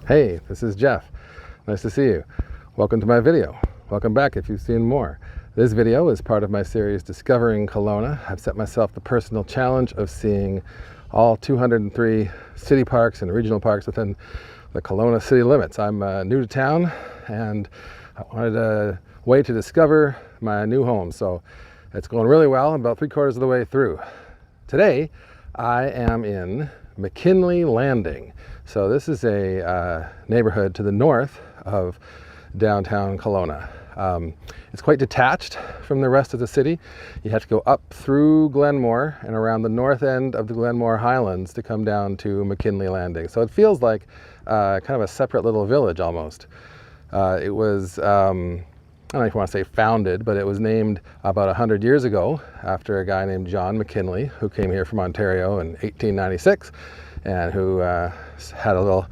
Hey, this is Jeff. Nice to see you. Welcome to my video. Welcome back if you've seen more. This video is part of my series Discovering Kelowna. I've set myself the personal challenge of seeing all 203 city parks and regional parks within the Kelowna city limits. I'm new to town and I wanted a way to discover my new home. So it's going really well. I'm about 3/4 of the way through. Today, I am in McKinley Landing. So this is a neighborhood to the north of downtown Kelowna. It's quite detached from the rest of the city. You have to go up through Glenmore and around the north end of the Glenmore Highlands to come down to McKinley Landing. So it feels like kind of a separate little village almost. It was, I don't know if you want to say founded, but it was named about 100 years ago after a guy named John McKinley who came here from Ontario in 1896 and who had a little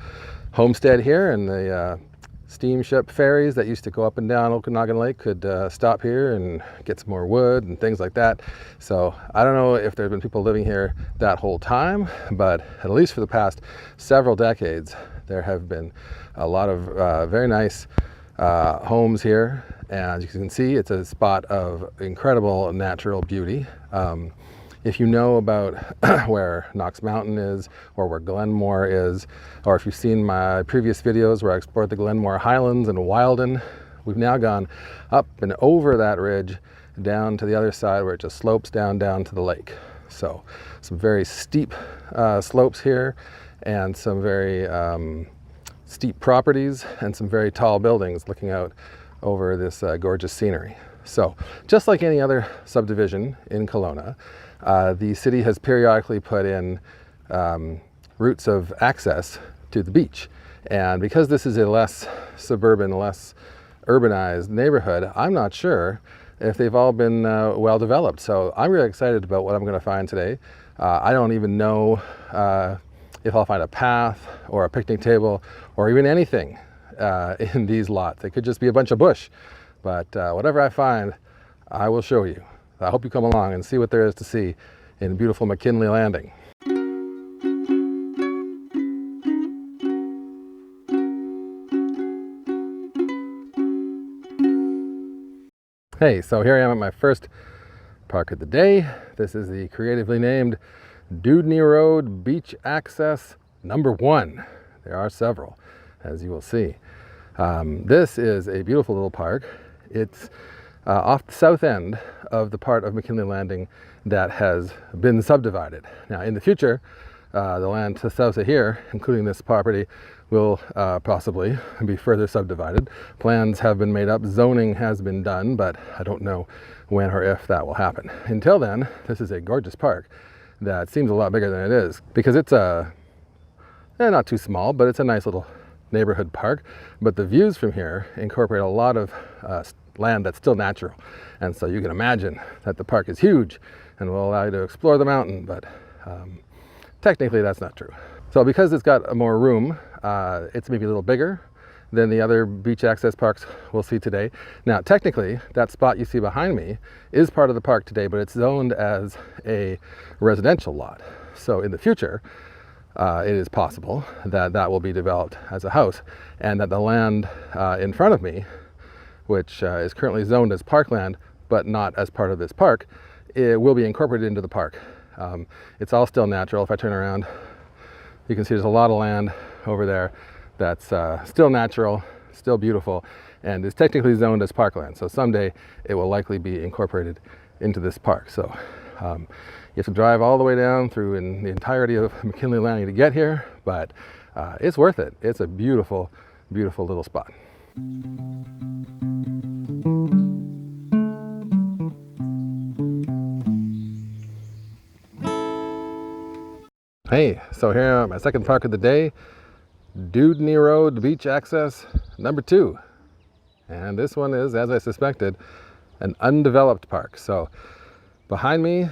homestead here, and the steamship ferries that used to go up and down Okanagan Lake could stop here and get some more wood and things like that. So I don't know if there have been people living here that whole time, but at least for the past several decades there have been a lot of very nice homes here. And as you can see, it's a spot of incredible natural beauty. If you know about where Knox Mountain is, or where Glenmore is, or if you've seen my previous videos where I explored the Glenmore Highlands and Wilden, we've now gone up and over that ridge down to the other side where it just slopes down to the lake. So some very steep slopes here, and some very steep properties, and some very tall buildings looking out over this gorgeous scenery. So just like any other subdivision in Kelowna, the city has periodically put in routes of access to the beach. And because this is a less suburban, less urbanized neighborhood, I'm not sure if they've all been well developed. So I'm really excited about what I'm going to find today. I don't even know if I'll find a path or a picnic table or even anything in these lots. It could just be a bunch of bush. But whatever I find, I will show you. I hope you come along and see what there is to see in beautiful McKinley Landing. Hey, so here I am at my first park of the day. This is the creatively named Dewdney Road Beach Access #1. There are several, as you will see. This is a beautiful little park. It's off the south end of the part of McKinley Landing that has been subdivided. Now in the future, the land to the south of here, including this property, will possibly be further subdivided. Plans have been made up, zoning has been done, but I don't know when or if that will happen. Until then, this is a gorgeous park that seems a lot bigger than it is, because it's not too small, but it's a nice little neighborhood park. But the views from here incorporate a lot of land that's still natural, and so you can imagine that the park is huge and will allow you to explore the mountain, but technically that's not true. So because it's got more room, it's maybe a little bigger than the other beach access parks we'll see today. Now technically that spot you see behind me is part of the park today, but it's zoned as a residential lot. So in the future it is possible that that will be developed as a house, and that the land in front of me, which is currently zoned as parkland but not as part of this park, it will be incorporated into the park. It's all still natural. If I turn around, you can see there's a lot of land over there that's still natural, still beautiful, and is technically zoned as parkland. So someday it will likely be incorporated into this park. So you have to drive all the way down through in the entirety of McKinley Landing to get here, but it's worth it. It's a beautiful, beautiful little spot. Hey, so here I am at my second park of the day, Dewdney Road Beach Access #2. And this one is, as I suspected, an undeveloped park. So behind me,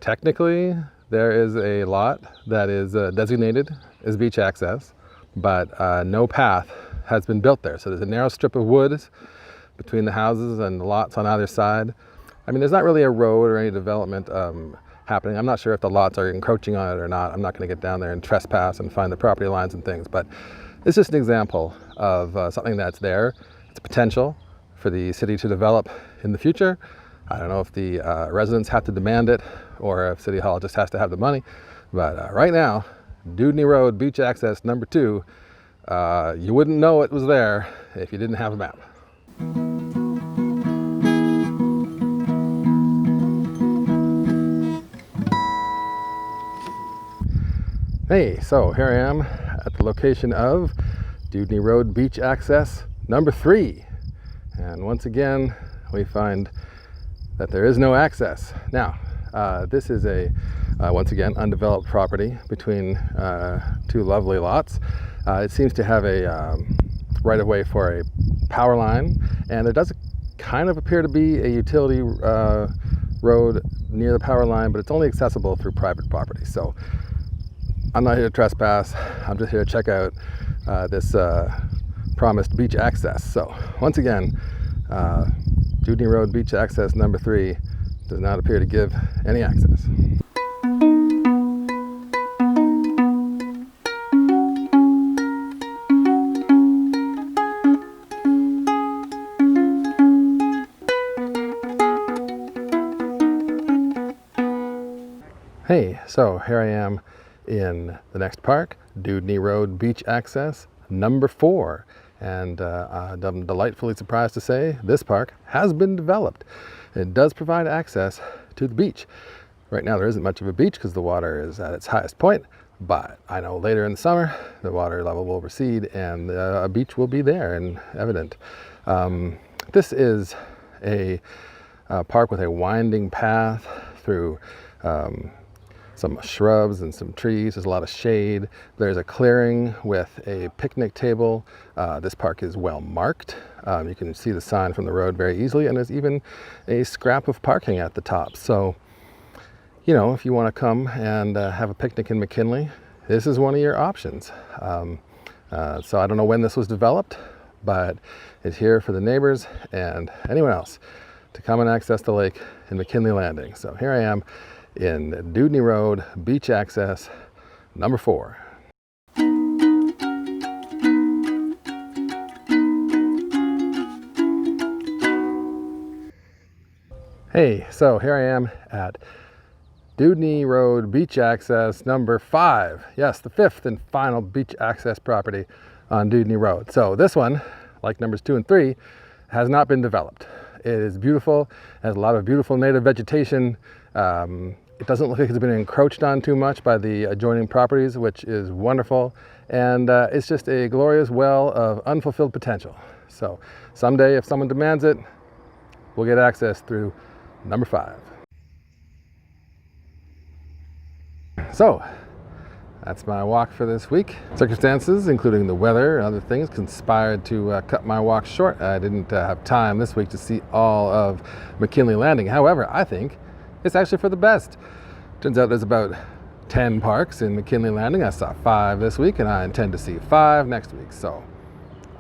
technically, there is a lot that is designated as beach access, but no path has been built there. So there's a narrow strip of woods between the houses and the lots on either side. I mean, there's not really a road or any development happening. I'm not sure if the lots are encroaching on it or not. I'm not going to get down there and trespass and find the property lines and things, but It's just an example of something that's there. It's a potential for the city to develop in the future. I don't know if the residents have to demand it or if City Hall just has to have the money. But right now, Dewdney Road Beach Access number 2, you wouldn't know it was there if you didn't have a map. Hey, so here I am at the location of Dewdney Road Beach Access number 3. And once again, we find that there is no access. Now, this is a, once again, undeveloped property between 2 lovely lots. It seems to have a right-of-way for a power line, and there does kind of appear to be a utility road near the power line, but it's only accessible through private property. So I'm not here to trespass. I'm just here to check out this promised beach access. So once again, Dewdney Road Beach Access number 3 does not appear to give any access. Hey, so here I am in the next park, Dewdney Road Beach Access number 4. And I'm delightfully surprised to say this park has been developed. It does provide access to the beach. Right now there isn't much of a beach because the water is at its highest point, but I know later in the summer the water level will recede and a beach will be there and evident. This is a park with a winding path through some shrubs and some trees. There's a lot of shade. There's a clearing with a picnic table. This park is well marked. You can see the sign from the road very easily, and there's even a scrap of parking at the top. So, you know, if you want to come and have a picnic in McKinley, this is one of your options. So I don't know when this was developed, but it's here for the neighbors and anyone else to come and access the lake in McKinley Landing. So here I am in Dewdney Road Beach Access number 4. Hey, so here I am at Dewdney Road Beach Access number 5. Yes, the 5th and final beach access property on Dewdney Road. So this one, like numbers 2 and 3, has not been developed. It is beautiful, has a lot of beautiful native vegetation. It doesn't look like it's been encroached on too much by the adjoining properties, which is wonderful. And it's just a glorious well of unfulfilled potential. So someday, if someone demands it, we'll get access through number 5. So that's my walk for this week. Circumstances, including the weather and other things, conspired to cut my walk short. I didn't have time this week to see all of McKinley Landing. However, I think it's actually for the best. Turns out there's about 10 parks in McKinley Landing. I saw 5 this week, and I intend to see 5 next week. So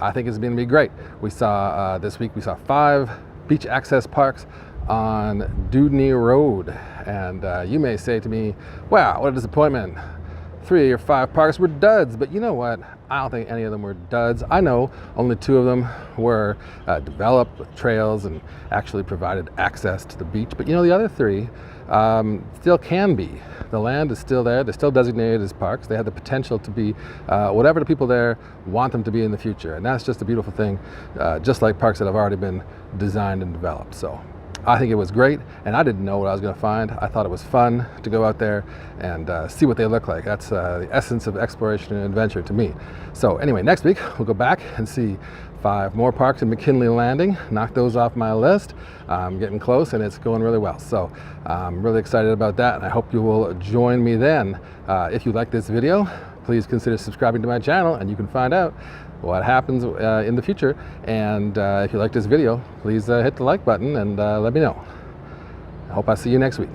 I think it's going to be great. We saw this week, we saw 5 beach access parks on Dewdney Road. And you may say to me, wow, what a disappointment. 3 or 5 parks were duds, but you know what? I don't think any of them were duds. I know only 2 of them were developed with trails and actually provided access to the beach. But you know, the other 3 still can be. The land is still there. They're still designated as parks. They have the potential to be whatever the people there want them to be in the future. And that's just a beautiful thing, just like parks that have already been designed and developed. So I think it was great, and I didn't know what I was going to find. I thought it was fun to go out there and see what they look like. That's the essence of exploration and adventure to me. So anyway, next week we'll go back and see 5 more parks in McKinley Landing. Knock those off my list. I'm getting close, and it's going really well. So I'm really excited about that, and I hope you will join me then. If you like this video, please consider subscribing to my channel, and you can find out what happens in the future. And if you like this video, please hit the like button and let me know. I hope I see you next week.